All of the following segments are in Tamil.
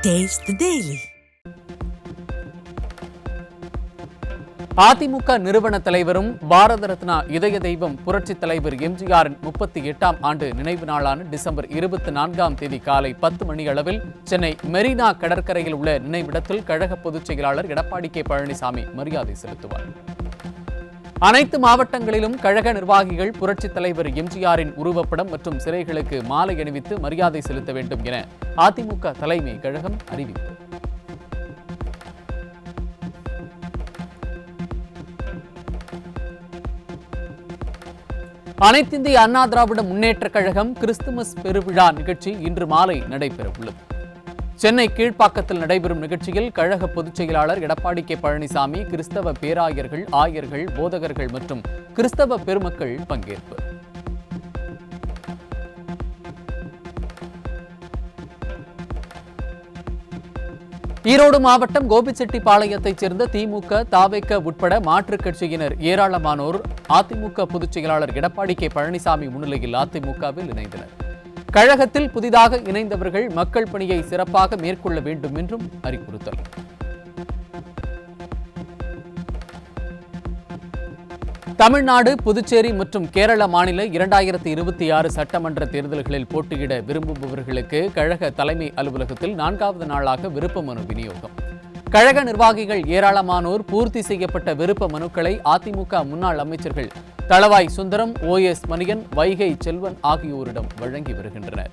Taste the Daily. அதிமுக நிறுவன தலைவரும் பாரத ரத்னா இதய தெய்வம் புரட்சித் தலைவர் எம்ஜிஆரின் 38ஆம் ஆண்டு நினைவு நாளான டிசம்பர் 24ஆம் தேதி காலை 10 மணி அளவில் சென்னை மெரினா கடற்கரையில் உள்ள நினைவிடத்தில் கழக பொதுச் செயலாளர் எடப்பாடி கே பழனிசாமி மரியாதை செலுத்துவார். அனைத்து மாவட்டங்களிலும் கழக நிர்வாகிகள் புரட்சித் தலைவர் எம்ஜிஆரின் உருவப்படம் மற்றும் சிலைகளுக்கு மாலை அணிவித்து மரியாதை செலுத்த வேண்டும் என அதிமுக தலைமை கழகம் அறிவிப்பு. அனைத்திந்திய அண்ணா திராவிட முன்னேற்றக் கழகம் கிறிஸ்துமஸ் பெருவிழா நிகழ்ச்சி இன்று மாலை நடைபெறவுள்ளது. சென்னை கீழ்ப்பாக்கத்தில் நடைபெறும் நிகழ்ச்சியில் கழக பொதுச் செயலாளர் எடப்பாடி கே பழனிசாமி, கிறிஸ்தவ பேராயர்கள், ஆயர்கள், போதகர்கள் மற்றும் கிறிஸ்தவ பெருமக்கள் பங்கேற்பர். ஈரோடு மாவட்டம் கோபிச்செட்டிப்பாளையத்தைச் சேர்ந்த திமுக, தவேக உட்பட மாற்றுக் கட்சியினர் ஏராளமானோர் அதிமுக பொதுச் செயலாளர் எடப்பாடி கே பழனிசாமி முன்னிலையில் அதிமுகவில் இணைந்தனர். கழகத்தில் புதிதாக இணைந்தவர்கள் மக்கள் பணியை சிறப்பாக மேற்கொள்ள வேண்டும் என்றும் அறிவுறுத்தல். தமிழ்நாடு, புதுச்சேரி மற்றும் கேரள மாநில 2026 சட்டமன்ற தேர்தல்களில் போட்டியிட விரும்புபவர்களுக்கு கழக தலைமை அலுவலகத்தில் 4வது நாளாக விருப்ப மனு விநியோகம். கழக நிர்வாகிகள் ஏராளமானோர் பூர்த்தி செய்யப்பட்ட விருப்ப மனுக்களை அதிமுக முன்னாள் அமைச்சர்கள் தளவாய் சுந்தரம், OS மணியன், வைகை செல்வன் ஆகியோரிடம் வழங்கி வருகின்றனர்.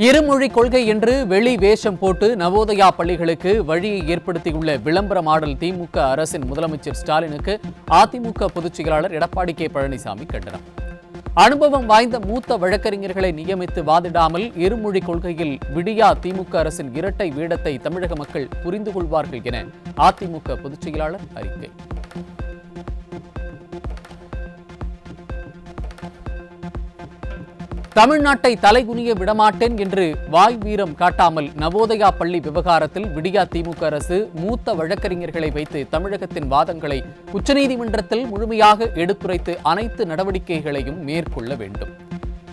இருமொழி கொள்கை என்று வெளி வேஷம் போட்டு நவோதயா பள்ளிகளுக்கு வழியை ஏற்படுத்தியுள்ள விளம்பர மாடல் திமுக அரசின் முதலமைச்சர் ஸ்டாலினுக்கு அதிமுக பொதுச் செயலாளர் எடப்பாடி கே பழனிசாமி கண்டனம். அனுபவம் வாய்ந்த மூத்த வழக்கறிஞர்களை நியமித்து வாதிடாமல் இருமொழி கொள்கையில் விடியா திமுக அரசின் இரட்டை வேடத்தை தமிழக மக்கள் புரிந்து கொள்வார்கள் என அதிமுக பொதுச் செயலாளர் அறிக்கை. தமிழ்நாட்டை தலைகுனிய விடமாட்டேன் என்று வாய் வீரம் காட்டாமல் நவோதயா பள்ளி விவகாரத்தில் விடியா திமுக அரசு மூத்த வழக்கறிஞர்களை வைத்து தமிழகத்தின் வாதங்களை உச்சநீதிமன்றத்தில் முழுமையாக எடுத்துரைத்து அனைத்து நடவடிக்கைகளையும் மேற்கொள்ள வேண்டும்.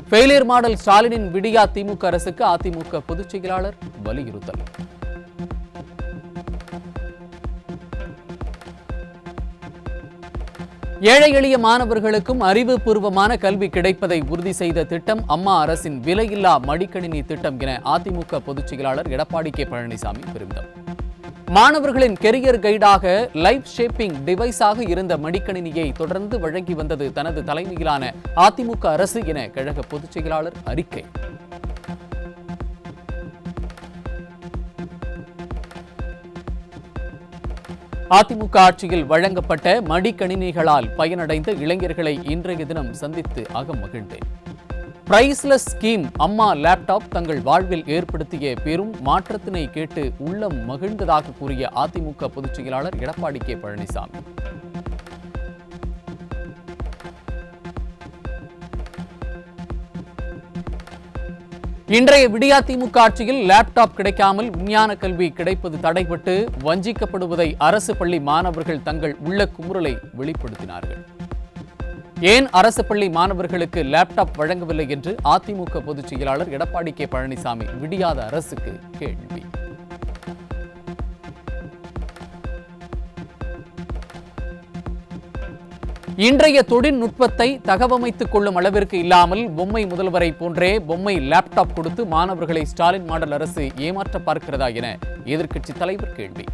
ஃபெயிலியர் மாடல் ஸ்டாலினின் விடியா திமுக அரசுக்கு அதிமுக பொதுச் செயலாளர் வலியுறுத்தல். ஏழை எளிய மாணவர்களுக்கும் அறிவுபூர்வமான கல்வி கிடைப்பதை உறுதி செய்த திட்டம் அம்மா அரசின் விலையில்லா மடிக்கணினி திட்டம் என அதிமுக பொதுச் செயலாளர் எடப்பாடி கே பழனிசாமி பெருமிதம். மாணவர்களின் கெரியர் கைடாக லைஃப் ஷேப்பிங் டிவைஸாக இருந்த மடிக்கணினியை தொடர்ந்து வழங்கி வந்தது தனது தலைமையிலான அதிமுக அரசு என கழக பொதுச் செயலாளர் அறிக்கை. அதிமுக ஆட்சியில் வழங்கப்பட்ட மடிக்கணினிகளால் பயனடைந்த இளைஞர்களை இன்றைய தினம் சந்தித்து அகம் மகிழ்ந்தேன். பிரைஸ்லெஸ் ஸ்கீம் அம்மா லேப்டாப் தங்கள் வாழ்வில் ஏற்படுத்திய பெரும் மாற்றத்தினை கேட்டு உள்ளம் மகிழ்ந்ததாக கூறிய அதிமுக பொதுச் செயலாளர் எடப்பாடி கே பழனிசாமி. இன்றைய விடியா திமுக ஆட்சியில் லேப்டாப் கிடைக்காமல் விஞ்ஞான கல்வி கிடைப்பது தடைபட்டு வஞ்சிக்கப்படுவதை அரசு பள்ளி மாணவர்கள் தங்கள் உள்ள குமுறலை வெளிப்படுத்தினார்கள். ஏன் அரசு பள்ளி மாணவர்களுக்கு லேப்டாப் வழங்கவில்லை என்று அதிமுக பொதுச் செயலாளர் எடப்பாடி கே பழனிசாமி விடியாத அரசுக்கு கேள்வி. இன்றைய தொழில்நுட்பத்தை தகவமைத்துக் கொள்ளும் அளவிற்கு இல்லாமல் பொம்மை முதல்வரை போன்றே பொம்மை லேப்டாப் கொடுத்து மாணவர்களை ஸ்டாலின் மாடல் அரசு ஏமாற்ற பார்க்கிறதா என எதிர்க்கட்சித் தலைவர் கேள்வி.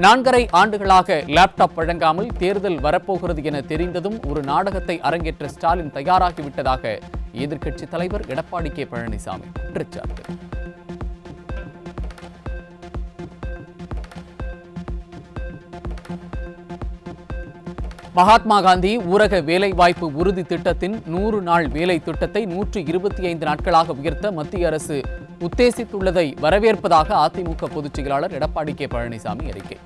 4.5 ஆண்டுகளாக லேப்டாப் வழங்காமல் தேர்தல் வரப்போகிறது என தெரிந்ததும் ஒரு நாடகத்தை அரங்கேற்ற ஸ்டாலின் தயாராகிவிட்டதாக எதிர்க்கட்சித் தலைவர் எடப்பாடி கே பழனிசாமி குற்றச்சாட்டு. மகாத்மா காந்தி ஊரக வேலைவாய்ப்பு உறுதி திட்டத்தின் 100 நாள் வேலை திட்டத்தை 125 நாட்களாக உயர்த்த மத்திய அரசு உத்தேசித்துள்ளதை வரவேற்பதாக அதிமுக பொதுச் செயலாளர் எடப்பாடி கே பழனிசாமி அறிக்கை.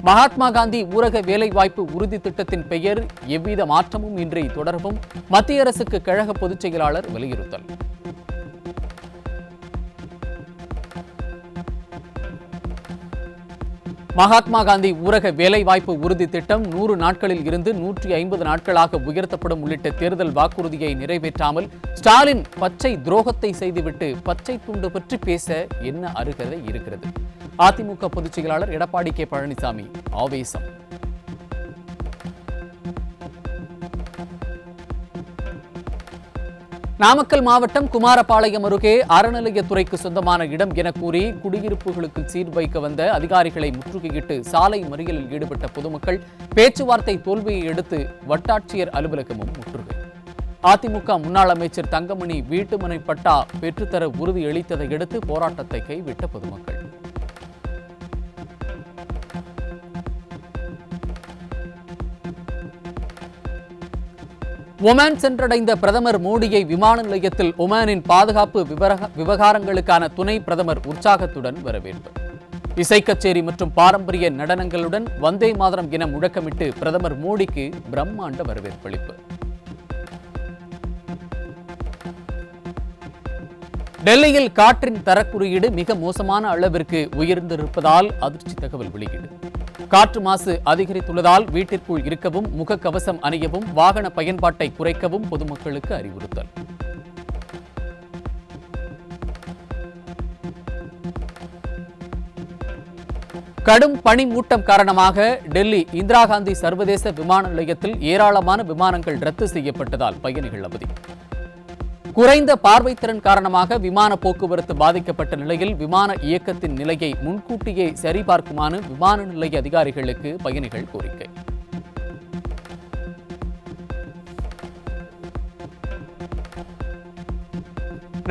மகாத்மா காந்தி ஊரக வேலைவாய்ப்பு உறுதி திட்டத்தின் பெயர் எவ்வித மாற்றமும் இன்றி தொடரவும் மத்திய அரசுக்கு கழக பொதுச் செயலாளர் வலியுறுத்தல். மகாத்மா காந்தி ஊரக வேலைவாய்ப்பு உறுதி திட்டம் 100 நாட்களில் இருந்து 150 நாட்களாக உயர்த்தப்படும் உள்ளிட்ட தேர்தல் வாக்குறுதியை நிறைவேற்றாமல் ஸ்டாலின் பச்சை துரோகத்தை செய்துவிட்டு பச்சை துண்டு பற்றி பேச என்ன அருகதை இருக்கிறது? அதிமுக பொதுச் செயலாளர் எடப்பாடி கே பழனிசாமி ஆவேசம். நாமக்கல் மாவட்டம் குமாரபாளையம் அருகே அறநிலையத்துறைக்கு சொந்தமான இடம் என கூறி குடியிருப்புகளுக்கு சீர் வைக்க வந்த அதிகாரிகளை முற்றுகையிட்டு சாலை மறியலில் ஈடுபட்ட பொதுமக்கள் பேச்சுவார்த்தை தோல்வியை அடுத்து வட்டாட்சியர் அலுவலகமும் முற்றுகை. அதிமுக முன்னாள் அமைச்சர் தங்கமணி வீட்டுமனை பட்டா பெற்றுத்தர உறுதியளித்ததை அடுத்து போராட்டத்தை கைவிட்ட பொதுமக்கள். ஒமான் சென்றடைந்த பிரதமர் மோடியை விமான நிலையத்தில் ஒமானின் பாதுகாப்பு விவகாரங்களுக்கான துணை பிரதமர் உற்சாகத்துடன் வரவேற்பு. இசை கச்சேரி மற்றும் பாரம்பரிய நடனங்களுடன் வந்தே மாதரம் என முழக்கமிட்டு பிரதமர் மோடிக்கு பிரம்மாண்ட வரவேற்பளிப்பு. டெல்லியில் காற்றின் தரக்குறியீடு மிக மோசமான அளவிற்கு உயர்ந்திருப்பதால் அதிர்ச்சி தகவல் வெளியீடு. காற்று மாசு அதிகரித்துள்ளதால் வீட்டிற்குள் இருக்கவும் முகக்கவசம் அணியவும் வாகன பயன்பாட்டை குறைக்கவும் பொதுமக்களுக்கு அறிவுறுத்தல். கடும் பனிமூட்டம் காரணமாக டெல்லி இந்திரா காந்தி சர்வதேச விமான நிலையத்தில் ஏராளமான விமானங்கள் ரத்து செய்யப்பட்டதால் பயணிகள் அவதி. குறைந்த பார்வைத்திறன் காரணமாக விமான போக்குவரத்து பாதிக்கப்பட்ட நிலையில் விமான இயக்கத்தின் நிலையை முன்கூட்டியே சரிபார்க்குமாறு விமான நிலைய அதிகாரிகளுக்கு பயணிகள் கோரிக்கை.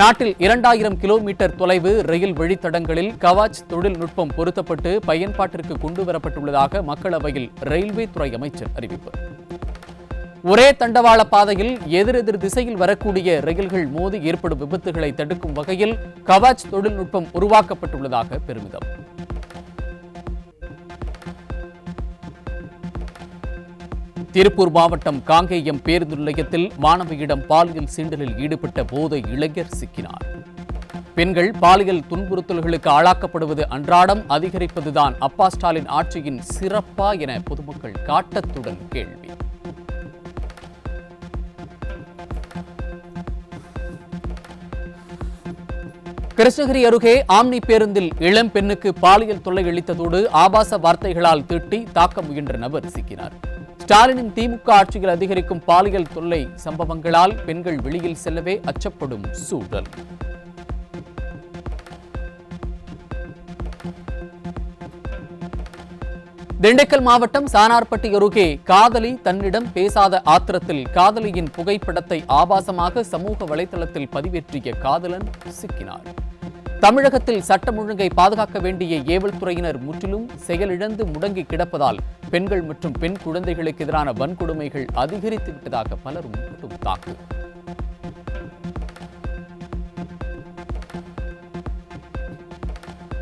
நாட்டில் 2000 கிலோமீட்டர் தொலைவு ரயில் வழித்தடங்களில் கவாச் தொழில்நுட்பம் பொருத்தப்பட்டு பயன்பாட்டிற்கு கொண்டுவரப்பட்டுள்ளதாக மக்களவையில் ரயில்வே துறை அமைச்சர் அறிவிப்பு. ஒரே தண்டவாள பாதையில் எதிரெதிர் திசையில் வரக்கூடிய ரயில்கள் மோதி ஏற்படும் விபத்துகளை தடுக்கும் வகையில் கவாச் தொழில்நுட்பம் உருவாக்கப்பட்டுள்ளதாக பெருமிதம். திருப்பூர் மாவட்டம் காங்கேயம் பேருந்து நிலையத்தில் மாணவியிடம் பாலியல் சீண்டலில் ஈடுபட்ட போதை இளைஞர் சிக்கினார். பெண்கள் பாலியல் துன்புறுத்தல்களுக்கு ஆளாக்கப்படுவது அன்றாடம் அதிகரிப்பதுதான் அப்பா ஸ்டாலின் ஆட்சியின் சிறப்பா என பொதுமக்கள் காட்டத்துடன் கேள்வி. கிருஷ்ணகிரி அருகே ஆம்னி பேருந்தில் இளம் பெண்ணுக்கு பாலியல் தொல்லை அளித்ததோடு ஆபாச வார்த்தைகளால் திட்டி தாக்க முயன்ற நபர் சிக்கினார். ஸ்டாலினின் திமுக ஆட்சியில் அதிகரிக்கும் பாலியல் தொல்லை சம்பவங்களால் பெண்கள் வெளியில் செல்லவே அச்சப்படும் சூழல். திண்டுக்கல் மாவட்டம் சானார்பட்டி அருகே காதலி தன்னிடம் பேசாத ஆத்திரத்தில் காதலியின் புகைப்படத்தை ஆபாசமாக சமூக வலைதளத்தில் பதிவேற்றிய காதலன் சிக்கினார். தமிழகத்தில் சட்டம் ஒழுங்கை பாதுகாக்க வேண்டிய ஏவல் துறையினர் முற்றிலும் செயலிழந்து முடங்கி கிடப்பதால் பெண்கள் மற்றும் பெண் குழந்தைகளுக்கு எதிரான வன்கொடுமைகள் அதிகரித்து விட்டதாக பலரும் குற்றம் சாட்டு.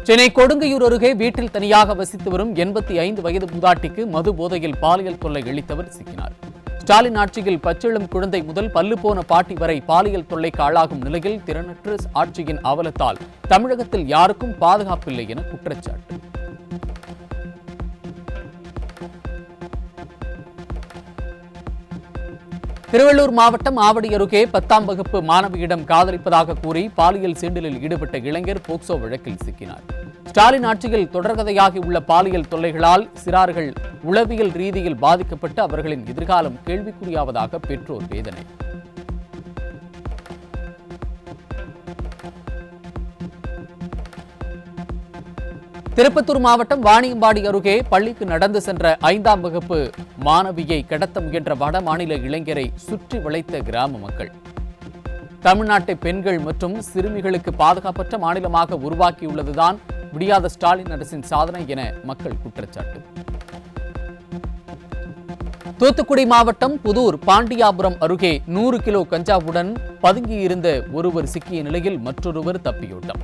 சென்னை கொடுங்கையூர் அருகே வீட்டில் தனியாக வசித்து வரும் 85 வயது மூதாட்டிக்கு மது போதையில் பாலியல் தொல்லை அளித்தவர் சிக்கினார். ஸ்டாலின் ஆட்சியில் பச்சிளம் குழந்தை முதல் பல்லு போன பாட்டி வரை பாலியல் தொல்லைக்கு ஆளாகும் நிலையில் திறனற்ற ஆட்சியின் அவலத்தால் தமிழகத்தில் யாருக்கும் பாதுகாப்பில்லை என குற்றச்சாட்டு. திருவள்ளூர் மாவட்டம் ஆவடி அருகே 10ஆம் வகுப்பு மாணவியிடம் காதலிப்பதாக கூறி பாலியல் சீண்டலில் ஈடுபட்ட இளைஞர் போக்சோ வழக்கில் சிக்கினார். ஸ்டாலின் ஆட்சியில் தொடர்கதையாகி உள்ள பாலியல் தொல்லைகளால் சிறார்கள் உளவியல் ரீதியில் பாதிக்கப்பட்டு அவர்களின் எதிர்காலம் கேள்விக்குறியாவதாக பெற்றோர் வேதனை. திருப்பத்தூர் மாவட்டம் வாணியம்பாடி அருகே பள்ளிக்கு நடந்து சென்ற 5ஆம் வகுப்பு மாணவியை கடத்த முயன்ற வட மாநில இளைஞரை சுற்றி வளைத்த கிராம மக்கள். தமிழ்நாட்டை பெண்கள் மற்றும் சிறுமிகளுக்கு பாதுகாப்பற்ற மாநிலமாக உருவாக்கியுள்ளதுதான் விடியாத ஸ்டாலின் அரசின் சாதனை என மக்கள் குற்றச்சாட்டு. தூத்துக்குடி மாவட்டம் புதூர் பாண்டியாபுரம் அருகே 100 கிலோ கஞ்சாவுடன் பதுங்கியிருந்த ஒருவர் சிக்கிய நிலையில் மற்றொருவர் தப்பியோட்டம்.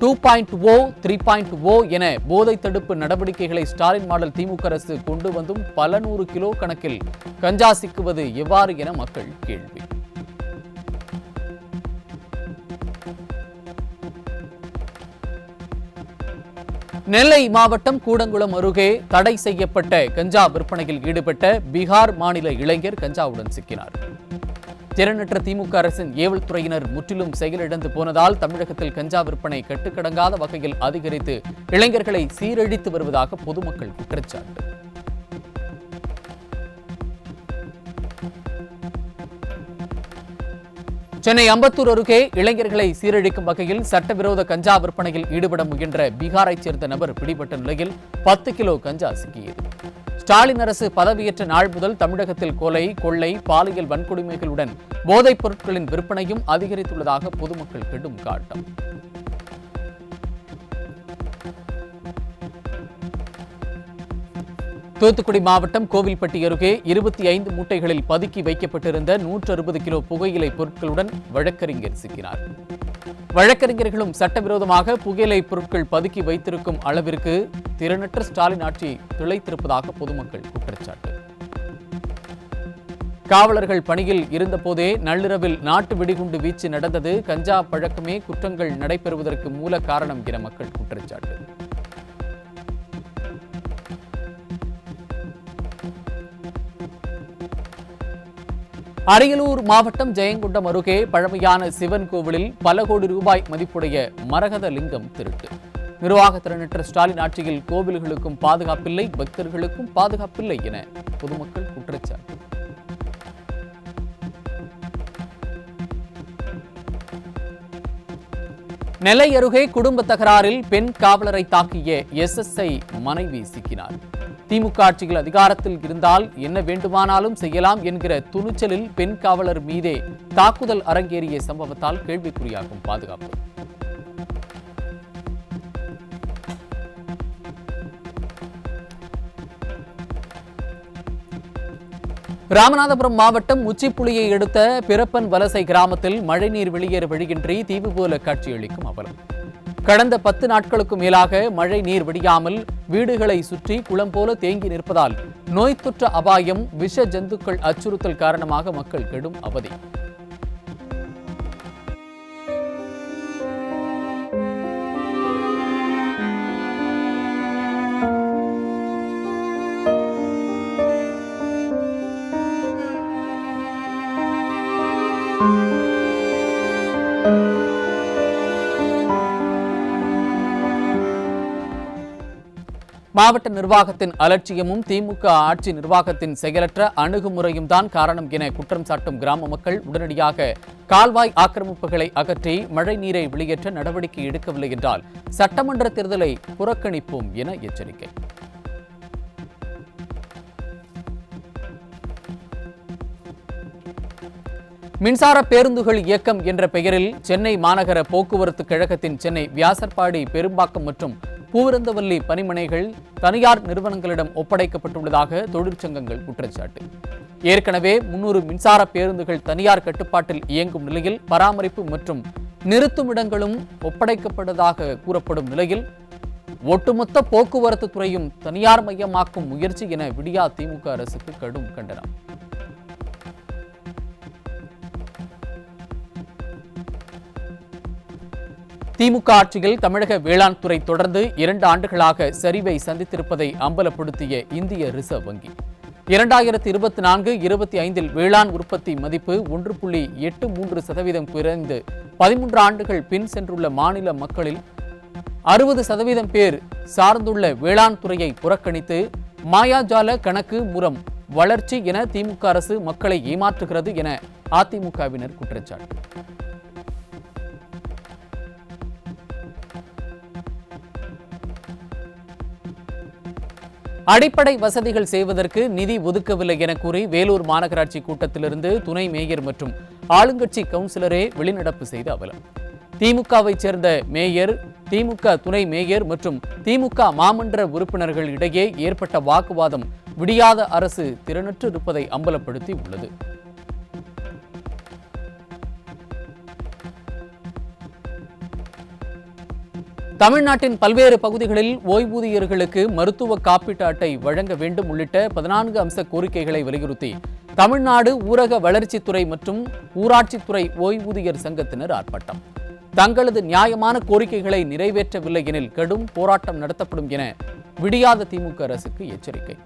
2.0, 3.0 என போதை தடுப்பு நடவடிக்கைகளை ஸ்டாலின் மாடல் திமுக அரசு கொண்டு வந்தும் பல 100 கிலோ கணக்கில் கஞ்சா சிக்குவது எவ்வாறு என மக்கள் கேள்வி. நெல்லை மாவட்டம் கூடங்குளம் அருகே தடை செய்யப்பட்ட கஞ்சா விற்பனையில் ஈடுபட்ட பீகார் மாநில இளைஞர் கஞ்சாவுடன் சிக்கினார். திறனற்ற திமுக அரசின் ஏவல் துறையினர் முற்றிலும் செயலிழந்து போனதால் தமிழகத்தில் கஞ்சா விற்பனை கட்டுக்கடங்காத வகையில் அதிகரித்து இளைஞர்களை சீரழித்து வருவதாக பொதுமக்கள் குற்றச்சாட்டு. சென்னை அம்பத்தூர் அருகே இளைஞர்களை சீரழிக்கும் வகையில் சட்டவிரோத கஞ்சா விற்பனையில் ஈடுபட முயன்ற பீகாரைச் சேர்ந்த நபர் பிடிபட்ட நிலையில் 10 கிலோ கஞ்சா சிக்கியது. ஸ்டாலின் அரசு பதவியேற்ற நாள் முதல் தமிழகத்தில் கொலை, கொள்ளை, பாலியல் வன்கொடுமைகளுடன் போதைப் பொருட்களின் விற்பனையும் அதிகரித்துள்ளதாக பொதுமக்கள் கடும் காட்டம். தூத்துக்குடி மாவட்டம் கோவில்பட்டி அருகே 25 மூட்டைகளில் பதுக்கி வைக்கப்பட்டிருந்த 160 கிலோ புகையிலை பொருட்களுடன் வழக்கறிஞர் சிக்கினார். வழக்கறிஞர்களும் சட்டவிரோதமாக புகையிலை பொருட்கள் பதுக்கி வைத்திருக்கும் அளவிற்கு திறனற்ற ஸ்டாலின் ஆட்சி திளைத்திருப்பதாக பொதுமக்கள் குற்றச்சாட்டு. காவலர்கள் பணியில் இருந்தபோதே நள்ளிரவில் நாட்டு வெடிகுண்டு வீச்சு நடந்தது கஞ்சா பழக்கமே குற்றங்கள் நடைபெறுவதற்கு மூல காரணம் என மக்கள் குற்றச்சாட்டு. அரியலூர் மாவட்டம் ஜெயங்கொண்டம் அருகே பழமையான சிவன் கோவிலில் பல கோடி ரூபாய் மதிப்புடைய மரகத லிங்கம் திருட்டு. நிர்வாக திறனற்ற ஸ்டாலின் ஆட்சியில் கோவில்களுக்கும் பாதுகாப்பில்லை, பக்தர்களுக்கும் பாதுகாப்பில்லை என பொதுமக்கள் குற்றச்சாட்டு. நெல்லை அருகே குடும்ப தகராறில் பெண் காவலரை தாக்கிய SSI மனைவி சிக்கினார். திமுக ஆட்சியில் அதிகாரத்தில் இருந்தால் என்ன வேண்டுமானாலும் செய்யலாம் என்கிற துணிச்சலில் பெண் காவலர் மீதே தாக்குதல் அரங்கேறிய சம்பவத்தால் கேள்விக்குறியாகும் பாதுகாப்பு. ராமநாதபுரம் மாவட்டம் உச்சிப்புளியை அடுத்த பிறப்பன் வலசை கிராமத்தில் மழைநீர் வெளியேற வழியின்றி தீவு போல காட்சியளிக்கும் அவலம். கடந்த 10 நாட்களுக்கு மேலாக மழை நீர் வடியாமல் வீடுகளை சுற்றி குளம் போல தேங்கி நிற்பதால் நோய் தொற்று அபாயம், விஷ ஜந்துக்கள் அச்சுறுத்தல் காரணமாக மக்கள் கெடும் அவதி. மாவட்ட நிர்வாகத்தின் அலட்சியமும் திமுக ஆட்சி நிர்வாகத்தின் செயலற்ற அணுகுமுறையும் தான் காரணம் என குற்றம் சாட்டும் கிராம மக்கள் உடனடியாக கால்வாய் ஆக்கிரமிப்புகளை அகற்றி மழை நீரை வெளியேற்ற நடவடிக்கை எடுக்கவில்லை என்றால் சட்டமன்ற தேர்தலை புறக்கணிப்போம் என எச்சரிக்கை. மின்சார பேருந்துகள் இயக்கம் என்ற பெயரில் சென்னை மாநகர போக்குவரத்து கழகத்தின் சென்னை வியாசர்பாடி, பெரும்பாக்கம் மற்றும் பூவிருந்தவல்லி பணிமனைகள் தனியார் நிறுவனங்களிடம் ஒப்படைக்கப்பட்டுள்ளதாக தொழிற்சங்கங்கள் குற்றச்சாட்டு. ஏற்கனவே 300 மின்சார பேருந்துகள் தனியார் கட்டுப்பாட்டில் இயங்கும் நிலையில் பராமரிப்பு மற்றும் நிறுத்துமிடங்களும் ஒப்படைக்கப்பட்டதாக கூறப்படும் நிலையில் ஒட்டுமொத்த போக்குவரத்து துறையும் தனியார் மயமாக்கும் முயற்சி என விடியா திமுக அரசுக்கு கடும் கண்டனம். திமுக ஆட்சியில் தமிழக வேளாண் துறை தொடர்ந்து 2 ஆண்டுகளாக சரிவை சந்தித்திருப்பதை அம்பலப்படுத்திய இந்திய ரிசர்வ் வங்கி 2024-25 வேளாண் உற்பத்தி மதிப்பு 1.83% குறைந்து 13 ஆண்டுகள் பின் சென்றுள்ள மாநில மக்களில் 60% பேர் சார்ந்துள்ள வேளாண் துறையை புறக்கணித்து மாயாஜால கணக்கு மூலம் வளர்ச்சி என திமுக அரசு மக்களை ஏமாற்றுகிறது என அதிமுகவினர் குற்றச்சாட்டு. அடிப்படை வசதிகள் செய்வதற்கு நிதி ஒதுக்கவில்லை என கூறி வேலூர் மாநகராட்சி கூட்டத்திலிருந்து துணை மேயர் மற்றும் ஆளுங்கட்சி கவுன்சிலரே வெளிநடப்பு செய்த அவலம். திமுகவை சேர்ந்த மேயர், திமுக துணை மேயர் மற்றும் திமுக மாமன்ற உறுப்பினர்கள் இடையே ஏற்பட்ட வாக்குவாதம் விடியாத அரசு திறனற்று இருப்பதை அம்பலப்படுத்தி உள்ளது. தமிழ்நாட்டின் பல்வேறு பகுதிகளில் ஓய்வூதியர்களுக்கு மருத்துவ காப்பீட்டு அட்டை வழங்க வேண்டும் உள்ளிட்ட 14 அம்ச கோரிக்கைகளை வலியுறுத்தி தமிழ்நாடு ஊரக வளர்ச்சித்துறை மற்றும் ஊராட்சித்துறை ஓய்வூதியர் சங்கத்தினர் ஆர்ப்பாட்டம். தங்களது நியாயமான கோரிக்கைகளை நிறைவேற்றவில்லை எனில் கடும் போராட்டம் நடத்தப்படும் என விடியாத திமுக அரசுக்கு எச்சரிக்கை.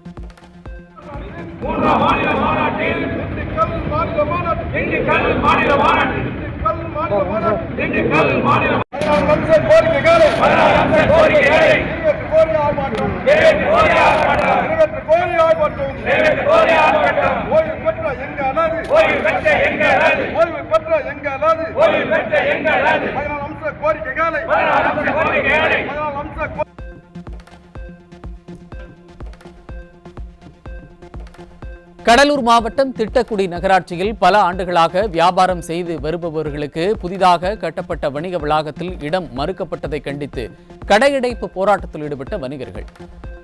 கடலூர் மாவட்டம் திட்டக்குடி நகராட்சியில் பல ஆண்டுகளாக வியாபாரம் செய்து வருபவர்களுக்கு புதிதாக கட்டப்பட்ட வணிக வளாகத்தில் இடம் மறுக்கப்பட்டதை கண்டித்து கடையடைப்பு போராட்டத்தில் ஈடுபட்ட வணிகர்கள்.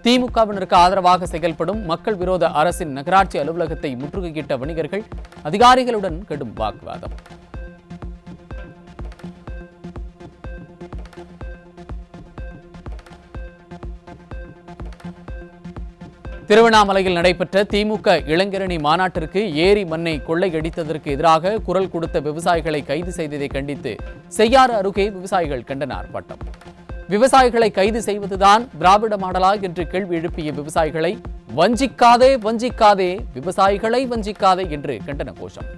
திமுகவினருக்கு ஆதரவாக செயல்படும் மக்கள் விரோத அரசின் நகராட்சி அலுவலகத்தை முற்றுகையிட்ட வணிகர்கள் அதிகாரிகளுடன் கடும் வாக்குவாதம். திருவண்ணாமலையில் நடைபெற்ற திமுக இளைஞரணி மாநாட்டிற்கு ஏரி மண்ணை கொள்ளையடித்ததற்கு எதிராக குரல் கொடுத்த விவசாயிகளை கைது செய்ததை கண்டித்து செய்யாறு அருகே விவசாயிகள் கண்டன ஆர்ப்பாட்டம். விவசாயிகளை கைது செய்வதுதான் திராவிட மாடலா என்று கேள்வி எழுப்பிய விவசாயிகளை வஞ்சிக்காதே வஞ்சிக்காதே விவசாயிகளை வஞ்சிக்காதே என்று கண்டன கோஷம்.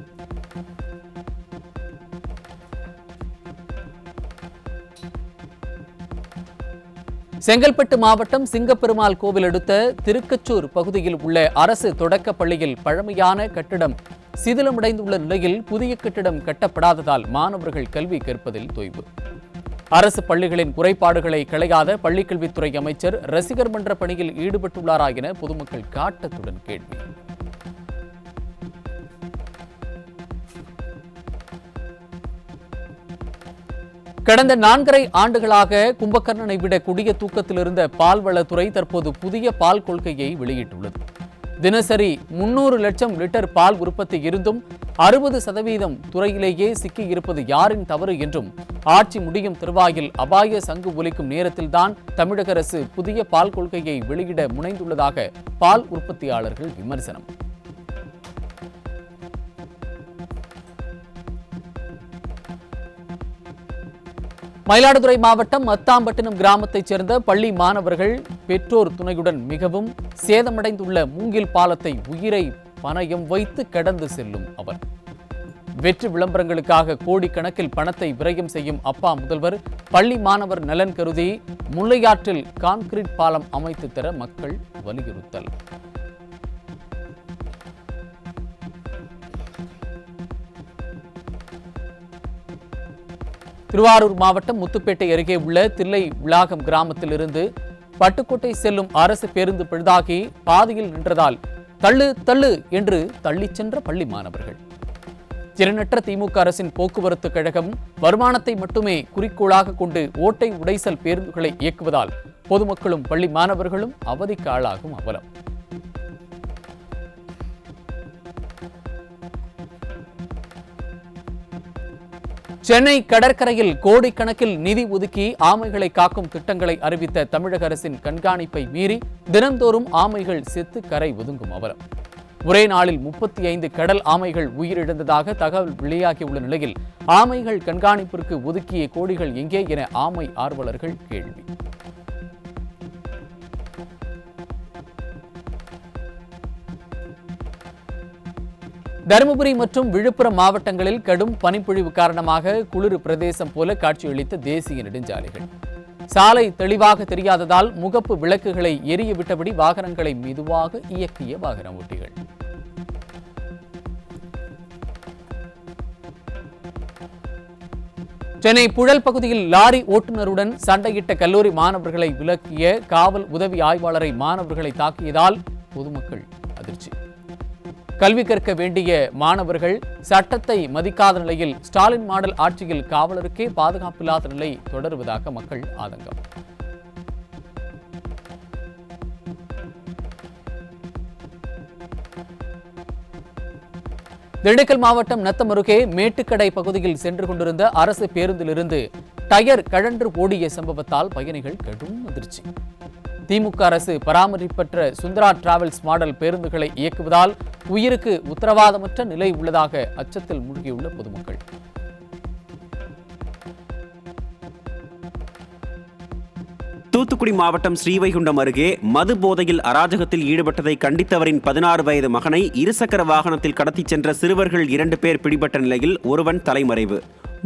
செங்கல்பட்டு மாவட்டம் சிங்கப்பெருமாள் கோவில் அடுத்த திருக்கச்சூர் பகுதியில் உள்ள அரசு தொடக்க பள்ளியில் பழமையான கட்டிடம் சிதிலமடைந்துள்ள நிலையில் புதிய கட்டிடம் கட்டப்படாததால் மாணவர்கள் கல்வி கற்பதில் தொய்வு. அரசு பள்ளிகளின் குறைபாடுகளை களையாத பள்ளிக்கல்வித்துறை அமைச்சர் ரசிகர் மன்ற பணியில் ஈடுபட்டுள்ளாரா என பொதுமக்கள் காட்டத்துடன் கேள்வி. கடந்த 4.5 ஆண்டுகளாக கும்பகர்ணனை விட கொடிய தூக்கத்தில் இருந்த பால்வளத்துறை தற்போது புதிய பால் கொள்கையை வெளியிட்டுள்ளது. தினசரி 300 லட்சம் லிட்டர் பால் உற்பத்தி இருந்தும் 60% துறையிலேயே சிக்கியிருப்பது யாரின் தவறு என்றும் ஆட்சி முடியும் தருவாயில் அபாய சங்கு ஒலிக்கும் நேரத்தில்தான் தமிழக அரசு புதிய பால் கொள்கையை வெளியிட முனைந்துள்ளதாக பால் உற்பத்தியாளர்கள் விமர்சனம். மயிலாடுதுறை மாவட்டம் மத்தாம்பட்டினம் கிராமத்தைச் சேர்ந்த பள்ளி மாணவர்கள் பெற்றோர் துணையுடன் மிகவும் சேதமடைந்துள்ள மூங்கில் பாலத்தை உயிரை பணயம் வைத்து கடந்து செல்லும் அவர். வெற்றி விளம்பரங்களுக்காக கோடிக்கணக்கில் பணத்தை விரயம் செய்யும் அப்பா முதல்வர் பள்ளி மாணவர் நலன் கருதி முல்லையாற்றில் கான்கிரீட் பாலம் அமைத்து தர மக்கள் வலியுறுத்தல். திருவாரூர் மாவட்டம் முத்துப்பேட்டை அருகே உள்ள தில்லை விளாகம் கிராமத்தில் இருந்து பட்டுக்கோட்டை செல்லும் அரசு பேருந்து பழுதாகி பாதியில் நின்றதால் தள்ளு தள்ளு என்று தள்ளிச் சென்ற பள்ளி மாணவர்கள். திறனற்ற திமுக அரசின் போக்குவரத்து கழகம் வருமானத்தை மட்டுமே குறிக்கோளாக கொண்டு ஓட்டை உடைசல் பேருந்துகளை இயக்குவதால் பொதுமக்களும் பள்ளி மாணவர்களும் அவதிக்கு ஆளாகும் அவலம். சென்னை கடற்கரையில் கோடிக்கணக்கில் நிதி ஒதுக்கி ஆமைகளை காக்கும் திட்டங்களை அறிவித்த தமிழக அரசின் கண்காணிப்பை மீறி தினந்தோறும் ஆமைகள் செத்து கரை ஒதுங்கும் அவலம். ஒரே நாளில் 35 கடல் ஆமைகள் உயிரிழந்ததாக தகவல் வெளியாகியுள்ள நிலையில் ஆமைகள் கண்காணிப்பிற்கு ஒதுக்கிய கோடிகள் எங்கே என ஆமை ஆர்வலர்கள் கேள்வி. தருமபுரி மற்றும் விழுப்புரம் மாவட்டங்களில் கடும் பனிப்பொழிவு காரணமாக குளிர் பிரதேசம் போல காட்சியளித்த தேசிய நெடுஞ்சாலைகள். சாலை தெளிவாக தெரியாததால் முகப்பு விளக்குகளை எரிய விட்டபடி வாகனங்களை மெதுவாக இயக்கிய வாகன ஓட்டிகள். சென்னை புழல் பகுதியில் லாரி ஓட்டுநருடன் சண்டையிட்ட கல்லூரி மாணவர்களை விலக்கிய காவல் உதவி ஆய்வாளரை மாணவர்களை தாக்கியதால் பொதுமக்கள் அதிர்ச்சி. கல்வி கற்க வேண்டிய மாணவர்கள் சட்டத்தை மதிக்காத நிலையில் ஸ்டாலின் மாடல் ஆட்சியில் காவலருக்கே பாதுகாப்பில்லாத நிலை தொடருவதாக மக்கள் ஆதங்கம். திண்டுக்கல் மாவட்டம் நத்தம் அருகே மேட்டுக்கடை பகுதியில் சென்று கொண்டிருந்த அரசு பேருந்திலிருந்து டயர் கழன்று ஓடிய சம்பவத்தால் பயணிகள் கடும் அதிர்ச்சி. திமுக அரசு பராமரிப்பற்ற சுந்தரா டிராவல்ஸ் மாடல் பேருந்துகளை இயக்குவதால் உயிருக்கு உத்தரவாதமற்ற நிலை உள்ளதாக அச்சத்தில் மூழ்கியுள்ள பொதுமக்கள். தூத்துக்குடி மாவட்டம் ஸ்ரீவைகுண்டம் அருகே மது போதையில் அராஜகத்தில் ஈடுபட்டதை கண்டித்தவரின் 16 வயது மகனை இருசக்கர வாகனத்தில் கடத்திச் சென்ற சிறுவர்கள் 2 பேர் பிடிபட்ட நிலையில் ஒருவன் தலைமறைவு.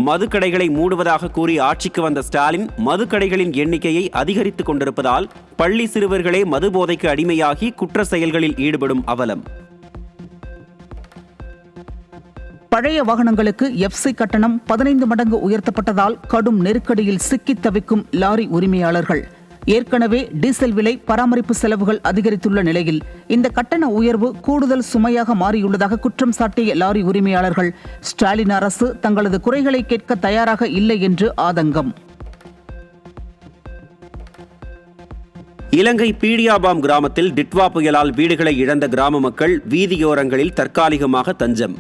மதுக்கடைகளை மூடுவதாக கூறி ஆட்சிக்கு வந்த ஸ்டாலின் மதுக்கடைகளின் எண்ணிக்கையை அதிகரித்துக் கொண்டிருப்பதால் பள்ளி சிறுவர்களே மது போதைக்கு அடிமையாகி குற்ற செயல்களில் ஈடுபடும் அவலம். பழைய வாகனங்களுக்கு எஃப்சி கட்டணம் 15 மடங்கு உயர்த்தப்பட்டதால் கடும் நெருக்கடியில் சிக்கித் தவிக்கும் லாரி உரிமையாளர்கள். ஏற்கனவே டீசல் விலை, பராமரிப்பு செலவுகள் அதிகரித்துள்ள நிலையில் இந்த கட்டண உயர்வு கூடுதல் சுமையாக மாறியுள்ளதாக குற்றம் சாட்டிய லாரி உரிமையாளர்கள் ஸ்டாலின் அரசு தங்களது குறைகளை கேட்க தயாராக இல்லை என்று ஆதங்கம். இலங்கை பீடியாபாம் கிராமத்தில் டிட்வா புயலால் வீடுகளை இழந்த கிராம மக்கள் வீதியோரங்களில் தற்காலிகமாக தஞ்சம்.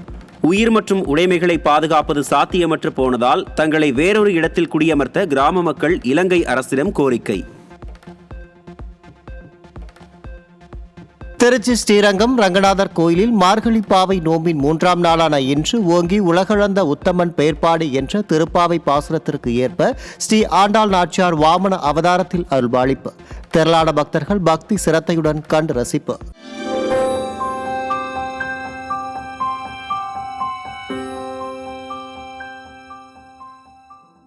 உயிர் மற்றும் உடைமைகளை பாதுகாப்பது சாத்தியமற்று போனதால் தங்களை வேறொரு இடத்தில் குடியமர்த்த கிராம மக்கள் இலங்கை அரசிடம் கோரிக்கை. திருச்சி ஸ்ரீரங்கம் ரங்கநாதர் கோயிலில் மார்கழி பாவை நோம்பின் 3ஆம் நாளான இன்று ஓங்கி உலகளந்த உத்தமன் பெயர்ப்பாடு என்ற திருப்பாவை பாசுரத்திற்கு ஏற்ப ஸ்ரீ ஆண்டாள் நாச்சியார் வாமன அவதாரத்தில் அருள்பாலிப்பு. திரளான பக்தர்கள் பக்தி சிரத்தையுடன் கண்டு ரசிப்பு.